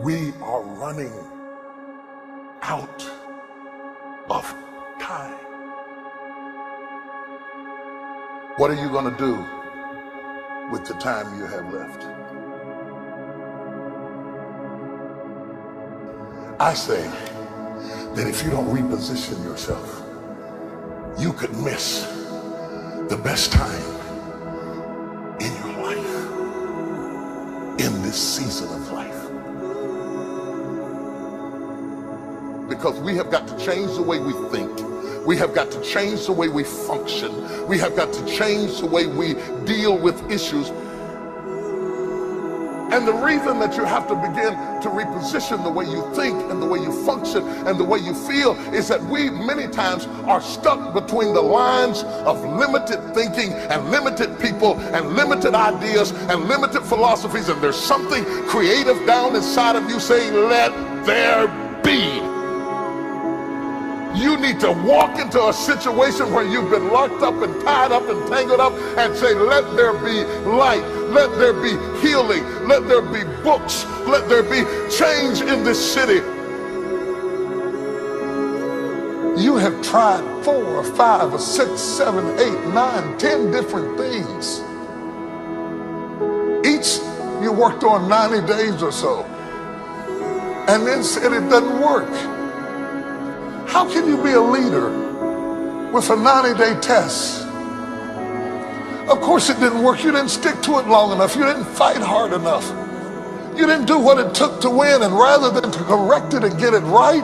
We are running out of time. What are you going to do with the time you have left? I say that if you don't reposition yourself, you could miss the best time in your life, in this season of life. Because we have got to change the way we think. We have got to change the way we function. We have got to change the way we deal with issues. And the reason that you have to begin to reposition the way you think and the way you function and the way you feel is that we many times are stuck between the lines of limited thinking and limited people and limited ideas and limited philosophies, and there's something creative down inside of you saying, let there be. You need to walk into a situation where you've been locked up and tied up and tangled up and say, let there be light, let there be healing, let there be books, let there be change in this city. You have tried 4 or 5 or 6, 7, 8, 9, 10 different things. Each you worked on 90 days or so and then said it doesn't work. How can you be a leader with a 90-day test? Of course it didn't work. You didn't stick to it long enough. You didn't fight hard enough. You didn't do what it took to win, and rather than to correct it and get it right,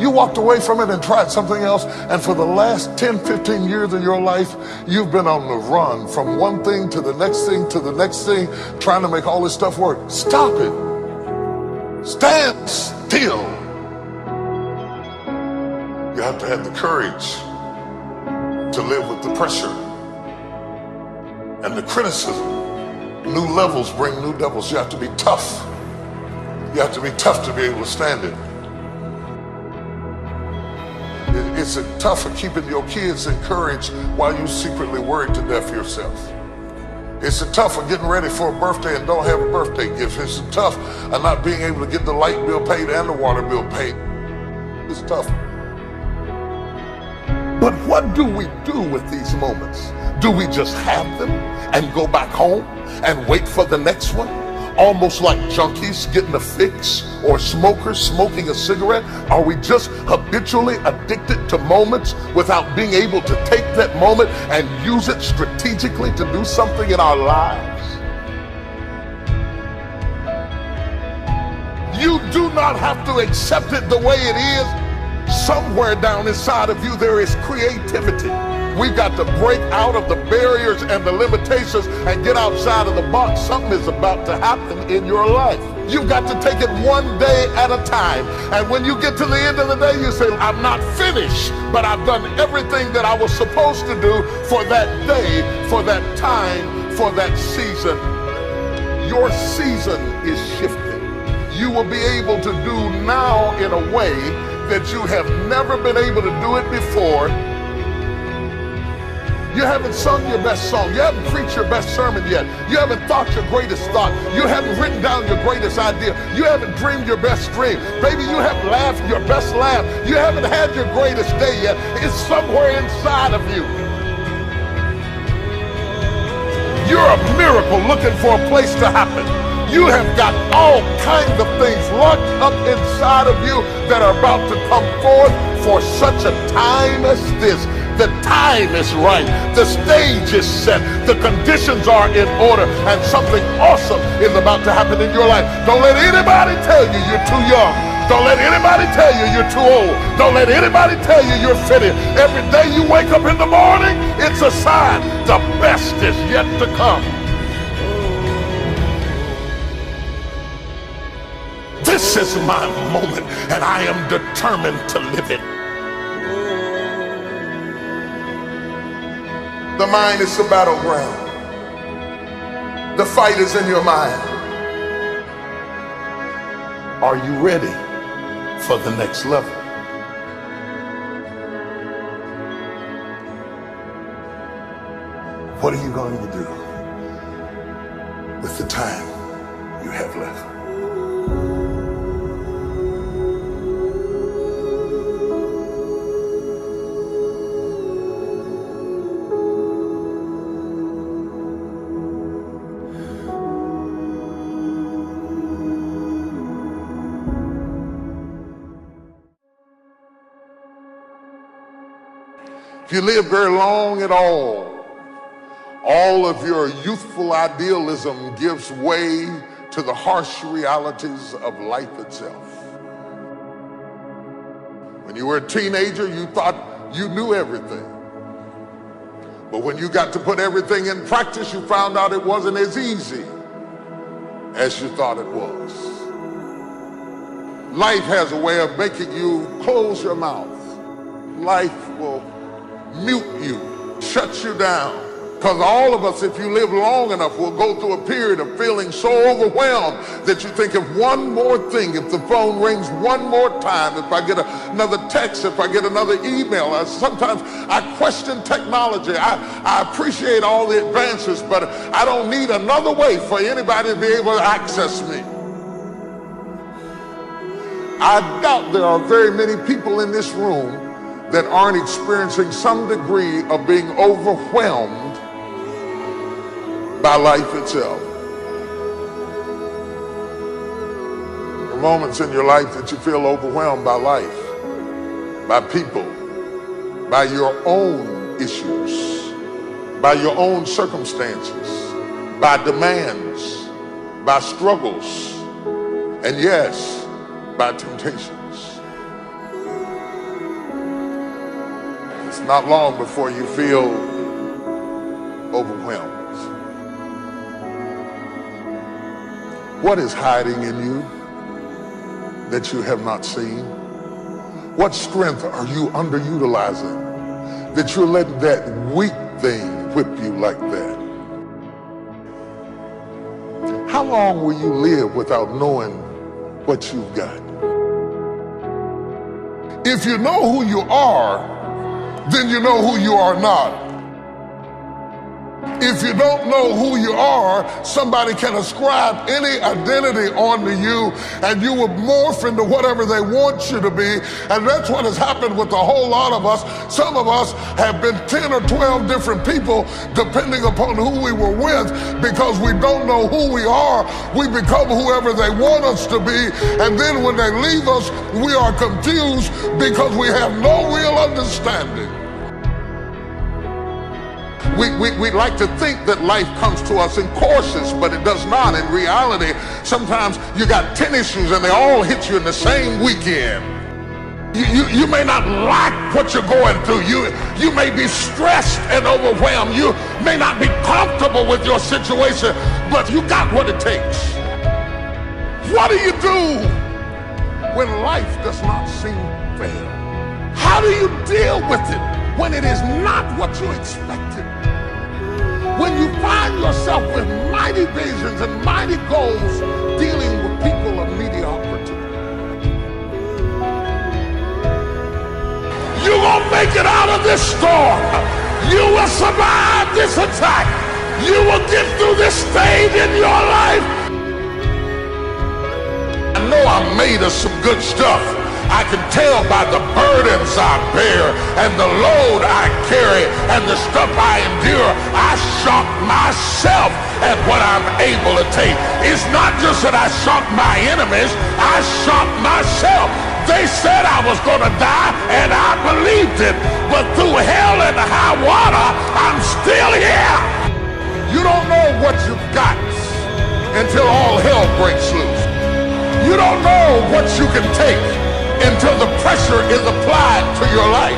you walked away from it and tried something else. And for the last 10, 15 years of your life, you've been on the run from one thing to the next thing to the next thing, trying to make all this stuff work. Stop it. Stand still. You have to have the courage to live with the pressure and the criticism. New levels bring new devils. You have to be tough. You have to be tough to be able to stand it. It's tough for keeping your kids encouraged while you secretly worried to death yourself. It's tough for getting ready for a birthday and don't have a birthday gift. It's tough of not being able to get the light bill paid and the water bill paid. It's tough. But what do we do with these moments? Do we just have them and go back home and wait for the next one? Almost like junkies getting a fix or smokers smoking a cigarette? Are we just habitually addicted to moments without being able to take that moment and use it strategically to do something in our lives? You do not have to accept it the way it is. Somewhere down inside of you there is creativity. We've got to break out of the barriers and the limitations and get outside of the box. Something is about to happen in your life. You've got to take it one day at a time. And when you get to the end of the day, you say, I'm not finished, but I've done everything that I was supposed to do for that day, for that time, for that season. Your season is shifting. You will be able to do now in a way that you have never been able to do it before. You haven't sung your best song. You haven't preached your best sermon yet. You haven't thought your greatest thought. You haven't written down your greatest idea. You haven't dreamed your best dream. Baby, you haven't laughed your best laugh. You haven't had your greatest day yet. It's somewhere inside of you. You're a miracle looking for a place to happen. You have got all kinds of things locked up inside of you that are about to come forth for such a time as this. The time is right. The stage is set. The conditions are in order, and something awesome is about to happen in your life. Don't let anybody tell you you're too young. Don't let anybody tell you you're too old. Don't let anybody tell you you're fitted. Every day you wake up in the morning, it's a sign the best is yet to come. This is my moment, and I am determined to live it. The mind is the battleground. The fight is in your mind. Are you ready for the next level? What are you going to do with the time you have left? If you live very long at all of your youthful idealism gives way to the harsh realities of life itself. When you were a teenager, you thought you knew everything. But when you got to put everything in practice, you found out it wasn't as easy as you thought it was. Life has a way of making you close your mouth. Life will mute you, shut you down. Because all of us, if you live long enough, will go through a period of feeling so overwhelmed that you think of one more thing, if the phone rings one more time, if I get another text, if I get another email. Sometimes I question technology. I appreciate all the advances, but I don't need another way for anybody to be able to access me. I doubt there are very many people in this room that aren't experiencing some degree of being overwhelmed by life itself. There are moments in your life that you feel overwhelmed by life, by people, by your own issues, by your own circumstances, by demands, by struggles, and yes, by temptations. It's not long before you feel overwhelmed. What is hiding in you that you have not seen? What strength are you underutilizing that you're letting that weak thing whip you like that? How long will you live without knowing what you've got? If you know who you are, then you know who you are not. If you don't know who you are, somebody can ascribe any identity onto you and you will morph into whatever they want you to be. And that's what has happened with a whole lot of us. Some of us have been 10 or 12 different people depending upon who we were with. Because we don't know who we are, we become whoever they want us to be. And then when they leave us, we are confused because we have no real understanding. We like to think that life comes to us in courses, but it does not. In reality, sometimes you got 10 issues and they all hit you in the same weekend. You may not like what you're going through. You may be stressed and overwhelmed. You may not be comfortable with your situation, but you got what it takes. What do you do when life does not seem fair? How do you deal with it when it is not what you expected? When you find yourself with mighty visions and mighty goals dealing with people of mediocrity. You're gonna make it out of this storm. You will survive this attack. You will get through this stage in your life. I know I'm made of some good stuff. I can tell by the burdens I bear and the load I carry and the stuff I endure. I shock myself at what I'm able to take. It's not just that I shock my enemies, I shock myself. They said I was going to die and I believed it, but through hell and high water, I'm still here. You don't know what you've got until all hell breaks loose. You don't know what you can take until the pressure is applied to your life.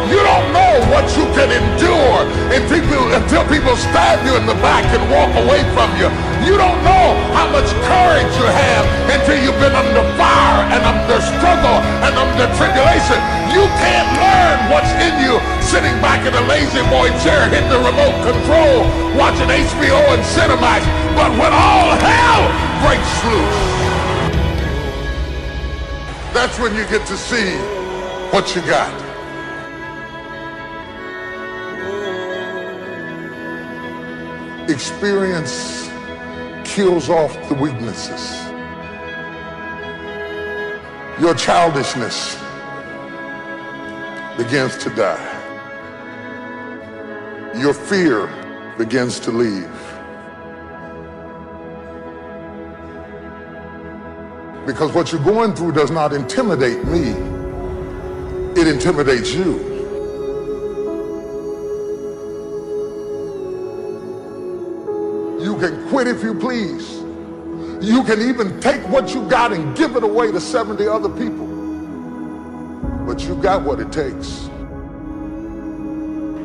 You don't know what you can endure until people stab you in the back and walk away from you. You don't know how much courage you have until you've been under fire and under struggle and under tribulation. You can't learn what's in you sitting back in a lazy boy chair hitting the remote control watching HBO and Cinemax. But when all hell breaks loose, that's when you get to see what you got. Experience kills off the weaknesses. Your childishness begins to die. Your fear begins to leave. Because what you're going through does not intimidate me. It intimidates you. You can quit if you please. You can even take what you got and give it away to 70 other people. But you got what it takes.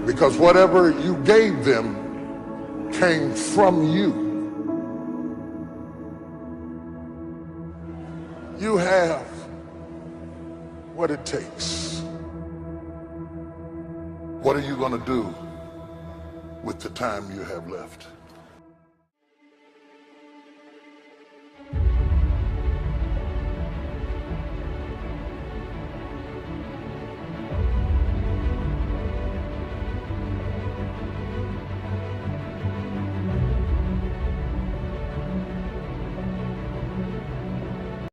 Because whatever you gave them came from you. You have what it takes. What are you going to do with the time you have left?